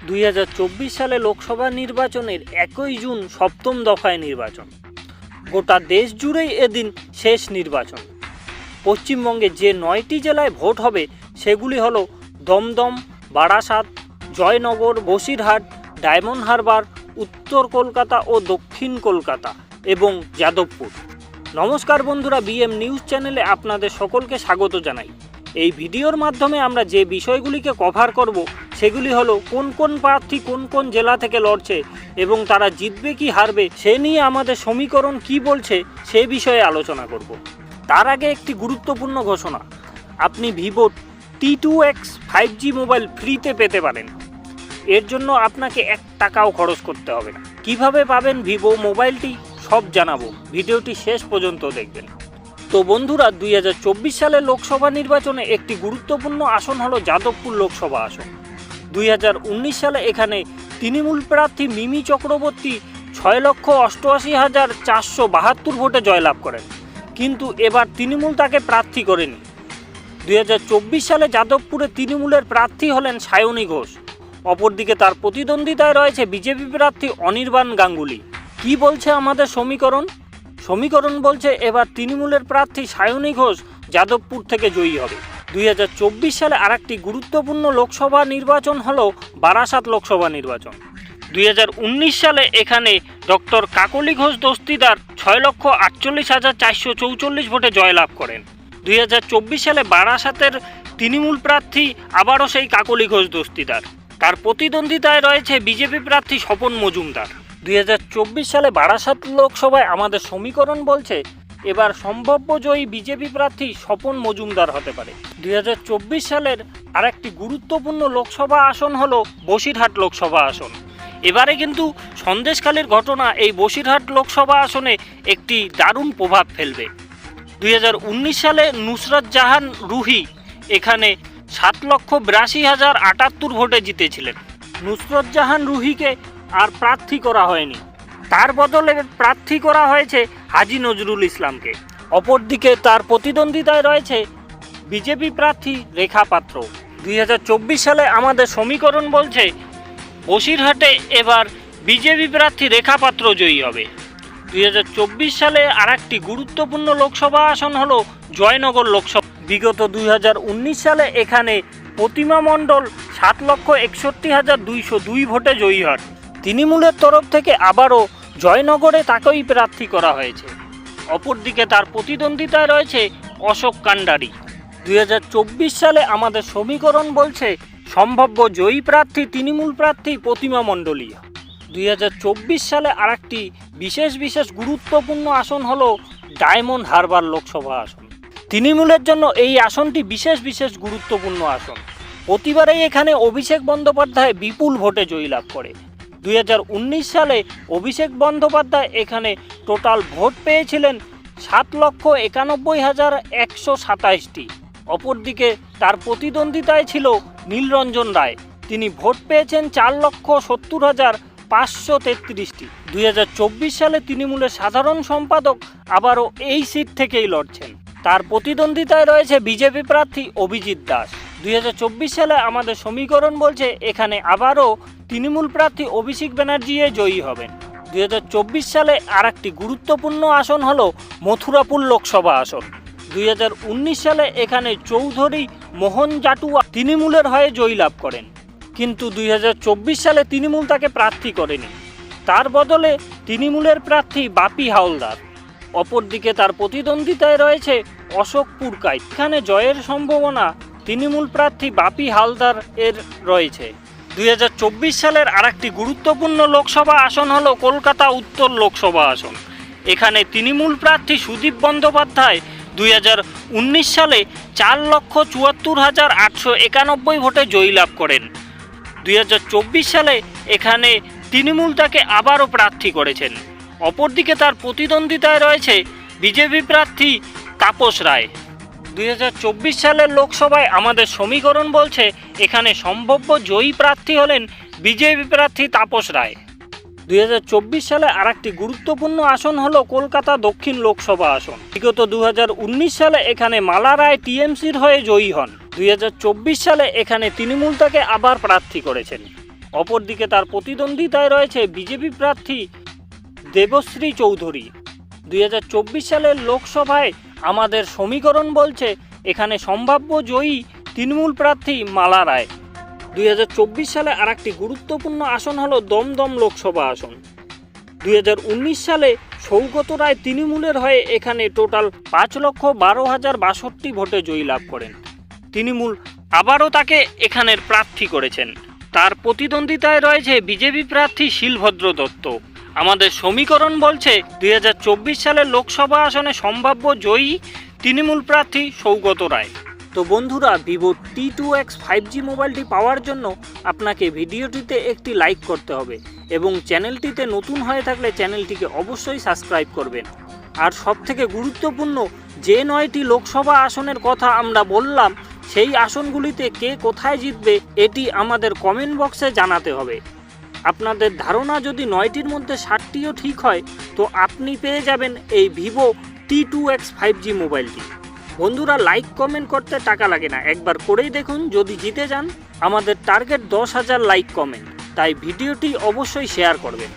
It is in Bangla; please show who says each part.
Speaker 1: 2024 সালে লোকসভা নির্বাচনের 1 জুন সপ্তম দফায় নির্বাচন। গোটা দেশ জুড়েই এদিন শেষ নির্বাচন। পশ্চিমবঙ্গে যে 9টি জেলায় ভোট হবে সেগুলি হলো দমদম, বারাসাত, জয়নগর, বসিরহাট, ডায়মন্ড হারবার, উত্তর কলকাতা ও দক্ষিণ কলকাতা এবং যাদবপুর। নমস্কার বন্ধুরা, বিএম নিউজ চ্যানেলে আপনাদের সকলকে স্বাগত জানাই। এই ভিডিওর মাধ্যমে আমরা যে বিষয়গুলিকে কভার করব সেগুলি হলো কোন কোন প্রার্থী কোন কোন জেলা থেকে লড়ছে এবং তারা জিতবে কি হারবে সে নিয়ে আমাদের সমীকরণ কি বলছে সে বিষয়ে আলোচনা করব। তার আগে একটি গুরুত্বপূর্ণ ঘোষণা, আপনি ভিভো T2X 5G মোবাইল ফ্রিতে পেতে পারেন। এর জন্য আপনাকে 1 টাকাও খরচ করতে হবে না। কিভাবে পাবেন ভিভো মোবাইলটি সব জানাবো, ভিডিওটি শেষ পর্যন্ত দেখবেন। তো বন্ধুরা, 2024 সালের লোকসভা নির্বাচনে একটি গুরুত্বপূর্ণ আসন হলো যাদবপুর লোকসভা আসন। 2019 সালে এখানে তৃণমূল প্রার্থী মিমি চক্রবর্তী 6,88,472 ভোটে জয়লাভ করেন, কিন্তু এবার তৃণমূল তাকে প্রার্থী করেনি। 2024 সালে যাদবপুরে তৃণমূলের প্রার্থী হলেন সায়নী ঘোষ। অপরদিকে তার প্রতিদ্বন্দ্বিতায় রয়েছে বিজেপি প্রার্থী অনির্বাণ গাঙ্গুলি। কি বলছে আমাদের সমীকরণ বলছে এবার তৃণমূলের প্রার্থী সায়নী ঘোষ যাদবপুর থেকে জয়ী হবে। 2024 সালে আরেকটি গুরুত্বপূর্ণ লোকসভা নির্বাচন হলো বারাসাত লোকসভা নির্বাচন। 2019 সালে এখানে ডক্টর কাকলি ঘোষ দস্তিদার 6,48,444 ভোটে জয়লাভ করেন। 2024 সালে বারাসাতের তৃণমূল প্রার্থী আবারও সেই কাকলি ঘোষ দস্তিদার। তার প্রতিদ্বন্দ্বিতায় রয়েছে বিজেপি প্রার্থী স্বপন মজুমদার। 2024 সালে বারাসাত লোকসভায় আমাদের সমীকরণ বলছে এবার সম্ভাব্য জয়ী বিজেপি প্রার্থী স্বপন মজুমদার হতে পারে। 2024 সালের আরেকটি গুরুত্বপূর্ণ লোকসভা আসন হলো বসিরহাট লোকসভা আসন। এবারে কিন্তু সন্দেশখালীর ঘটনা এই বসিরহাট লোকসভা আসনে একটি দারুণ প্রভাব ফেলবে। 2019 সালে নুসরত জাহান রুহি এখানে 7,82,078 ভোটে জিতেছিলেন। নুসরত জাহান রুহিকে আর প্রার্থী করা হয়নি, তার বদলে প্রার্থী করা হয়েছে হাজী নজরুল ইসলামকে। অপরদিকে তার প্রতিদ্বন্দ্বিতায় রয়েছে বিজেপি প্রার্থী রেখা পাত্র। 2024 সালে আমাদের সমীকরণ বলছে বসিরহাটে এবার বিজেপি প্রার্থী রেখা পাত্র জয়ী হবে। 2024 সালে আরেকটি গুরুত্বপূর্ণ লোকসভা আসন হলো জয়নগর লোকসভা। বিগত 2019 সালে এখানে প্রতিমা মণ্ডল 7,61,202 ভোটে জয়ী হন। তৃণমূলের তরফ থেকে আবারও জয়নগরে তাকেই প্রার্থী করা হয়েছে। অপরদিকে তার প্রতিদ্বন্দ্বিতায় রয়েছে অশোক কান্ডারি। 2024 সালে আমাদের সমীকরণ বলছে সম্ভাব্য জয়ী প্রার্থী তৃণমূল প্রার্থী প্রতিমা মণ্ডলীয়। 2024 সালে আরেকটি বিশেষ গুরুত্বপূর্ণ আসন হলো ডায়মন্ড হারবার লোকসভা আসন। তৃণমূলের জন্য এই আসনটি বিশেষ গুরুত্বপূর্ণ আসন। প্রতিবারেই এখানে অভিষেক বন্দ্যোপাধ্যায় বিপুল ভোটে জয়লাভ করে। 2019 সালে অভিষেক বন্দ্যোপাধ্যায় এখানে টোটাল ভোট পেয়েছিলেন 7,91,127টি। অপরদিকে তার প্রতিদ্বন্দ্বিতায় ছিল নীলরঞ্জন রায়, তিনি ভোট পেয়েছেন 4,70,533টি। 2024 সালে তৃণমূলের সাধারণ সম্পাদক আবারও এই সিট থেকেই লড়ছেন। তার প্রতিদ্বন্দ্বিতায় রয়েছে বিজেপি প্রার্থী অভিজিৎ দাস। 2024 সালে আমাদের সমীকরণ বলছে এখানে আবারও তৃণমূল প্রার্থী অভিষেক ব্যানার্জি জয়ী হবেন। 2024 সালে আরেকটি গুরুত্বপূর্ণ আসন হলো মথুরাপুর লোকসভা আসন। 2019 সালে এখানে চৌধুরী মোহন জাটুয়া তৃণমূলের হয়ে জয়লাভ করেন, কিন্তু 2024 সালে তৃণমূল তাকে প্রার্থী করেনি, তার বদলে তৃণমূলের প্রার্থী বাপি হাওলদার। অপরদিকে তার প্রতিদ্বন্দ্বিতায় রয়েছে অশোক পুরকাইত। এখানে জয়ের সম্ভাবনা তৃণমূল প্রার্থী বাপি হাওলদার এর রয়েছে। 2024 সালের আরেকটি গুরুত্বপূর্ণ লোকসভা আসন হলো কলকাতা উত্তর লোকসভা আসন। এখানে তৃণমূল প্রার্থী সুদীপ বন্দ্যোপাধ্যায় 2019 সালে 4,74,891 ভোটে জয়লাভ করেন। 2024 সালে এখানে তৃণমূল তাকে আবারও প্রার্থী করেছেন। অপরদিকে তার প্রতিদ্বন্দ্বিতায় রয়েছে বিজেপি প্রার্থী তাপস রায়। 2024 সালের লোকসভায় আমাদের সমীকরণ বলছে এখানে সম্ভাব্য জয়ী প্রার্থী হলেন বিজেপি প্রার্থী তাপস রায়। 2024 সালে আরেকটি গুরুত্বপূর্ণ আসন হলো কলকাতা দক্ষিণ লোকসভা আসন। বিগত 2019 সালে এখানে মালা রায় টিএমসির হয়ে জয়ী হন। 2024 সালে এখানে তৃণমূল তাকে আবার প্রার্থী করেছেন। অপরদিকে তার প্রতিদ্বন্দ্বিতায় রয়েছে বিজেপি প্রার্থী দেবশ্রী চৌধুরী। 2024 সালের লোকসভায় আমাদের সমীকরণ বলছে এখানে সম্ভাব্য জয়ী তৃণমূল প্রার্থী মালা রায়। 2024 সালে আরেকটি গুরুত্বপূর্ণ আসন হলো দমদম লোকসভা আসন। 2019 সালে সৌগত রায় তৃণমূলের হয়ে এখানে টোটাল 5,12,062 ভোটে জয়ী লাভ করেন। তৃণমূল আবারও তাকে এখানের প্রার্থী করেছেন। তার প্রতিদ্বন্দ্বিতায় রয়েছে বিজেপি প্রার্থী শিলভদ্র দত্ত। আমাদের সমীকরণ বলছে 2024 সালের লোকসভা আসনে সম্ভাব্য জয়ী তৃণমূল প্রার্থী সৌগত রায়। তো বন্ধুরা, ভিভো T2X 5G মোবাইলটি পাওয়ার জন্য আপনাকে ভিডিওটিতে একটি লাইক করতে হবে এবং চ্যানেলটিতে নতুন হয়ে থাকলে চ্যানেলটিকে অবশ্যই সাবস্ক্রাইব করবেন। আর সবথেকে গুরুত্বপূর্ণ, যে 9টি লোকসভা আসনের কথা আমরা বললাম সেই আসনগুলিতে কে কোথায় জিতবে এটি আমাদের কমেন্ট বক্সে জানাতে হবে। আপনাদের ধারণা যদি 9টির মধ্যে 7টিও ঠিক হয় তো আপনি পেয়ে যাবেন এই ভিভো T2X 5G মোবাইলটি। বন্ধুরা, লাইক কমেন্ট করতে টাকা লাগে না, একবার করেই দেখুন। যদি জিতে যান, আমাদের টার্গেট 10,000 লাইক কমেন্ট, তাই ভিডিওটি অবশ্যই শেয়ার করবেন।